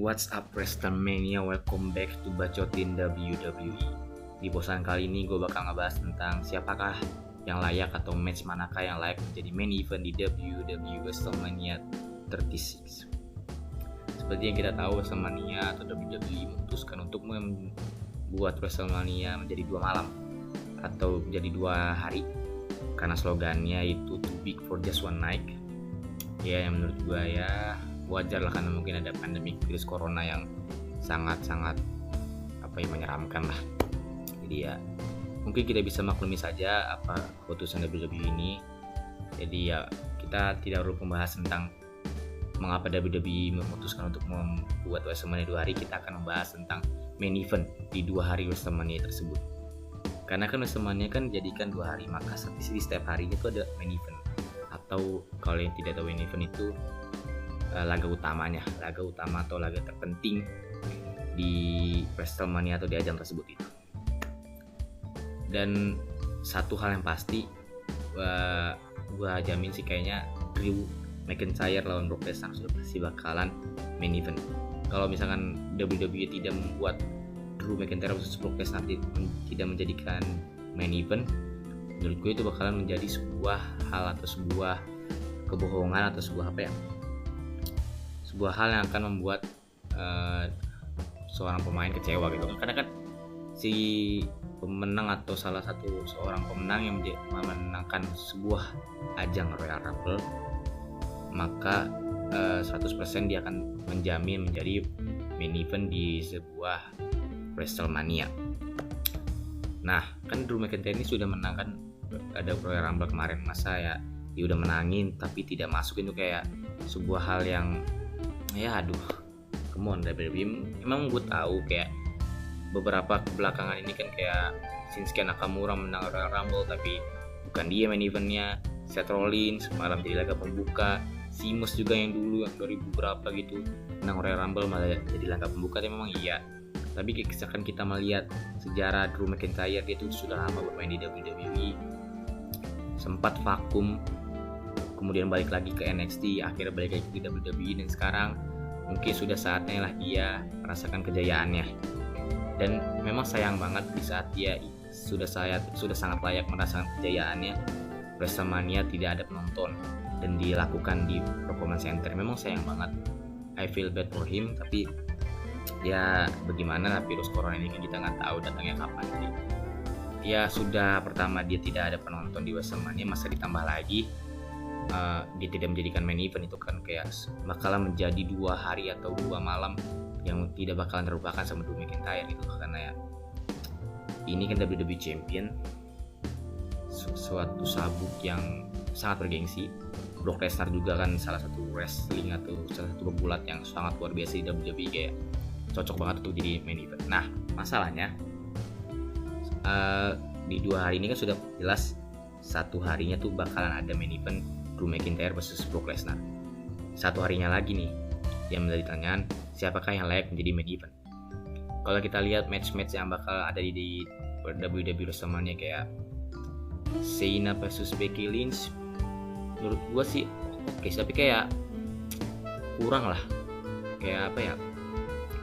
What's up WrestleMania, welcome back to Bacotin WWE. Di bosan kali ini gue bakal ngebahas tentang siapakah yang layak atau match manakah yang layak menjadi main event di WWE WrestleMania 36. Seperti yang kita tahu, WrestleMania atau WWE memutuskan untuk membuat WrestleMania menjadi 2 malam atau menjadi 2 hari karena slogannya itu too big for just one night. Ya, yang menurut gue ya wajar lah, karena mungkin ada pandemi virus corona yang sangat menyeramkan lah. Jadi ya mungkin kita bisa maklumi saja apa keputusan WWE ini. Jadi ya kita tidak perlu membahas tentang mengapa WWE memutuskan untuk membuat WrestleMania 2 hari. Kita akan membahas tentang main event di 2 hari WrestleMania tersebut. Karena kan WrestleMania kan dijadikan 2 hari, maka di setiap harinya itu ada main event. Atau kalau yang tidak tahu main event itu laga utama atau laga terpenting di WrestleMania atau di ajang tersebut itu. Dan satu hal yang pasti, gue jamin sih kayaknya Drew McIntyre lawan Brock Lesnar sudah pasti bakalan main event. Kalau misalkan WWE tidak membuat Drew McIntyre versus Brock Lesnar tidak menjadikan main event, menurut gue itu bakalan menjadi sebuah hal atau sebuah kebohongan atau sebuah hal yang akan membuat seorang pemain kecewa gitu. Karena kan si pemenang atau salah satu seorang pemenang yang memenangkan sebuah ajang Royal Rumble, maka 100% dia akan menjamin menjadi main event di sebuah WrestleMania. Nah, kan Drew McIntyre ini sudah menangkan ada Royal Rumble kemarin, masa ya dia udah menangin tapi tidak masuk, itu kayak sebuah hal yang come on WWE. Emang gue tahu kayak beberapa belakangan ini kan kayak Shinsuke Nakamura menang Royal Rumble tapi bukan dia main eventnya, Seth Rollins semalam jadi laga pembuka, Sheamus juga yang dulu yang 2000 berapa gitu menang Royal Rumble malah jadi laga pembuka. Tapi memang iya, tapi misalkan kita melihat sejarah Drew McIntyre, dia tuh sudah lama bermain di WWE, sempat vakum, kemudian balik lagi ke NXT, akhirnya balik lagi ke WWE, dan sekarang mungkin sudah saatnya lah dia merasakan kejayaannya. Dan memang sayang banget di saat dia sudah sangat layak merasakan kejayaannya, WrestleMania tidak ada penonton dan dilakukan di Performance Center. Memang sayang banget, I feel bad for him, tapi ya bagaimana lah, virus corona ini kan kita nggak tahu datangnya kapan. Jadi ya sudah, pertama dia tidak ada penonton di WrestleMania, masa ditambah lagi dia tidak menjadikan main event, itu kan kayak bakalan menjadi 2 hari atau 2 malam yang tidak bakalan terlupakan sama Drew McIntyre gitu. Karena ya ini kan WWE Champion, suatu sabuk yang sangat bergengsi. Brock Lesnar juga kan salah satu wrestling atau salah satu pegulat yang sangat luar biasa di WWE, kayak cocok banget untuk jadi main event. Nah, masalahnya di 2 hari ini kan sudah jelas satu harinya tuh bakalan ada main event Drew McIntyre versus Brock Lesnar. Satu harinya lagi nih yang menjadi pertanyaan, siapakah yang layak menjadi main event? Kalau kita lihat match-match yang bakal ada di WWE WrestleMania kayak Shayna versus Becky Lynch, menurut gua sih oke, tapi kayak kurang lah. Kayak apa ya?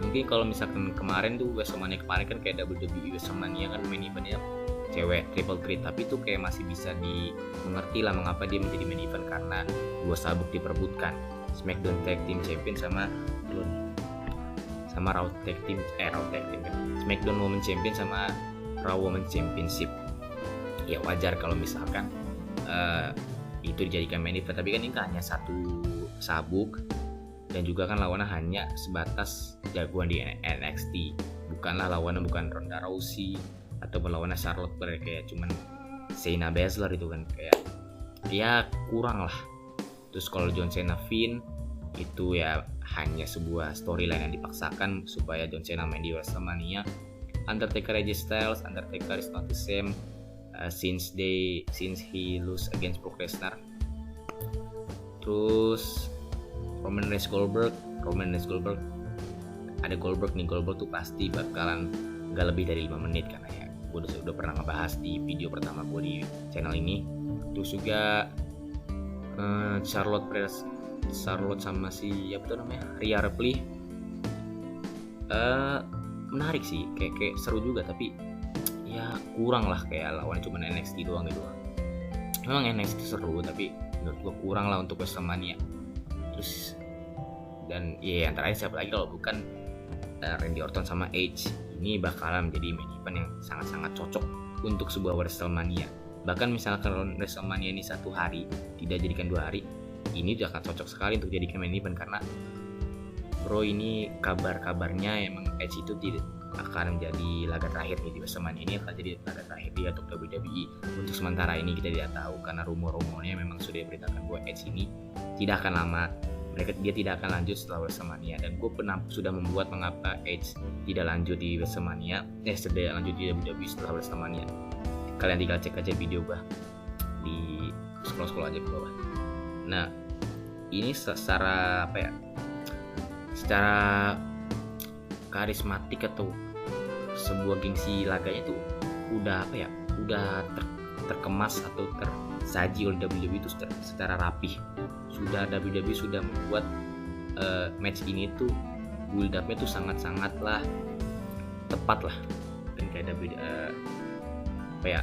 Mungkin kalau misalkan kemarin tuh WrestleMania kemarin kan kayak WWE WrestleMania kan main eventnya cewek triple threat, tapi itu kayak masih bisa dimengerti lah mengapa dia menjadi main event, karena 2 sabuk diperebutkan, SmackDown Tag Team Champion sama Raw Tag Team kan, SmackDown Women Champion sama Raw Women Championship. Ya wajar kalau misalkan itu dijadikan main event, tapi kan ini hanya 1 sabuk dan juga kan lawannya hanya sebatas jagoan di NXT, bukan Ronda Rousey atau lawannya Charlotte Flair, kayak cuman Shayna Baszler itu kan kayak ya kurang lah. Terus kalau John Cena Finn itu ya hanya sebuah storyline yang dipaksakan supaya John Cena main di WrestleMania. Undertaker AJ Styles, Undertaker is not the same since he lose against Brock Lesnar. Terus Roman Reigns Goldberg ada Goldberg tuh pasti bakalan gak lebih dari 5 menit, karena ya gue udah pernah ngebahas di video pertama gue di channel ini. Terus juga Charlotte sama si Rhea Ripley Menarik sih, kayak seru juga, tapi ya kurang lah, kayak lawan cuma NXT doang gitu. Memang NXT seru, tapi menurut gue kurang lah untuk WrestleMania. Terus dan ya yang terakhir siapa lagi kalau bukan Randy Orton sama Edge. Ini bakalan menjadi main event yang sangat-sangat cocok untuk sebuah WrestleMania. Bahkan misalkan kalau WrestleMania ini 1 hari, tidak jadikan 2 hari, ini udah akan cocok sekali untuk jadikan main event, karena bro ini kabarnya emang Edge itu tidak akan menjadi laga terakhir nih di WrestleMania. Ini akan jadi laga terakhir dia untuk WWE. Untuk sementara ini kita tidak tahu, karena rumor-rumornya memang sudah diberitakan bahwa Edge ini tidak akan lama, dia tidak akan lanjut setelah WrestleMania. Dan gue sudah membuat mengapa Edge tidak lanjut di WrestleMania, tidak lanjut di WWE setelah WrestleMania. Kalian tinggal cek aja video gue di scroll aja ke bawah. Nah ini secara apa ya, secara karismatik atau sebuah gengsi laganya tuh udah apa ya, udah terkemas atau tersaji oleh WWE itu secara rapih. Sudah WWE sudah membuat match ini tuh build up-nya tuh sangat-sangatlah tepat lah, dan kayak apa ya,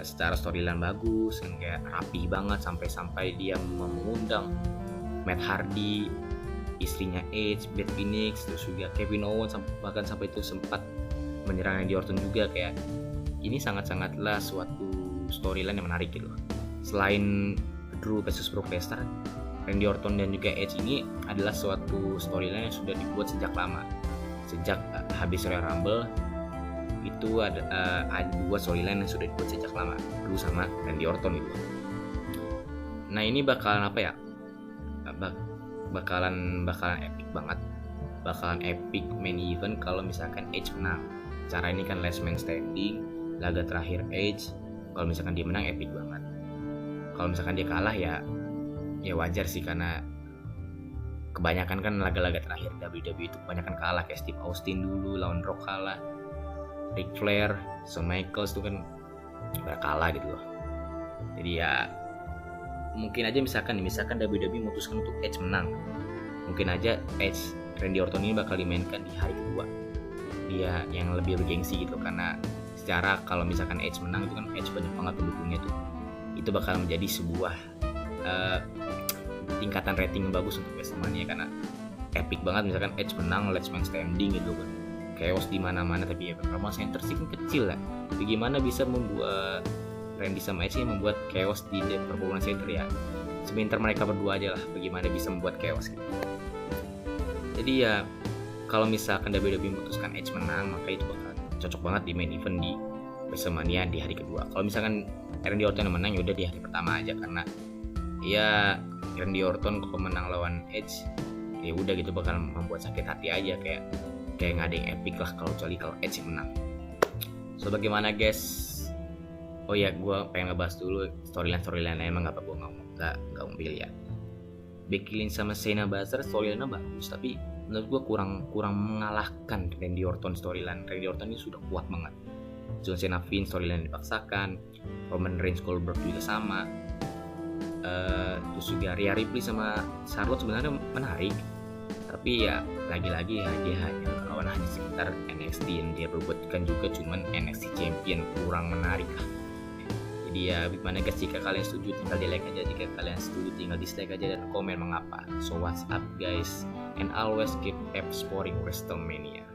secara storyline bagus, kan kayak rapih banget, sampai dia mengundang Matt Hardy, istrinya Edge, Beth Phoenix, terus juga Kevin Owens, bahkan sampai itu sempat menyerang Randy Orton juga. Kayak ini sangat-sangatlah suatu storyline yang menarik gitu. Selain Drew versus Brock Lesnar, Randy Orton dan juga Edge ini adalah suatu storyline yang sudah dibuat sejak lama. Sejak habis Royal Rumble itu ada 2 storyline yang sudah dibuat sejak lama, Drew sama Randy Orton itu. Nah ini bakalan apa ya, bakalan epic banget, bakalan epic main event kalau misalkan Edge menang. Cara ini kan last man standing, laga terakhir Edge. Kalau misalkan dia menang epic banget. Kalau misalkan dia kalah ya wajar sih, karena kebanyakan kan laga-laga terakhir WWE itu kebanyakan kalah, kayak Steve Austin dulu lawan Rock kalah, Ric Flair, Shawn Michaels itu kan kalah gitu loh. Jadi ya mungkin aja misalkan WWE memutuskan untuk Edge menang, mungkin aja Edge Randy Orton ini bakal dimainkan di hari kedua, dia yang lebih bergengsi gitu. Karena secara kalau misalkan Edge menang itu kan Edge banyak banget pendukungnya tuh, itu bakal menjadi sebuah tingkatan rating yang bagus untuk WrestleMania, karena epic banget misalkan Edge menang last man standing gitu kan, chaos di mana-mana. Tapi ya Performance Center sih kan kecil lah, bagaimana bisa membuat Randy sama Edge ini membuat chaos di Performance Center ya. Sebentar mereka berdua aja lah bagaimana bisa membuat chaos gitu. Jadi ya kalau misalkan WWE memutuskan Edge menang, maka itu bakal cocok banget di main event di WrestleMania di hari kedua. Kalau misalkan Randy Orton yang menang ya udah di hari pertama aja, karena ya Randy Orton kalau menang lawan Edge ya udah gitu bakal membuat sakit hati aja, kayak nggak ada yang epic lah kalau Edge yang menang. So bagaimana guys? Oh ya, gue pengen ngebahas dulu storyline emang nggak apa gue nggak pilih ya. Becky Lynch sama Shayna Baszler storyline-nya bagus, tapi menurut gue kurang mengalahkan Randy Orton storyline. Randy Orton ini sudah kuat banget. John Cena Finn storyline dipaksakan, Roman Reigns Goldberg juga sama. Terus juga Rhea Ripley sama Charlotte sebenarnya menarik, tapi ya lagi-lagi ya dia hanya sekitar NXT yang dia perbuatkan juga cuman NXT Champion, kurang menarik lah. Jadi ya gimana guys, jika kalian setuju tinggal di like aja, jika kalian setuju tinggal dislike aja dan komen mengapa. So what's up guys, and always keep exploring WrestleMania.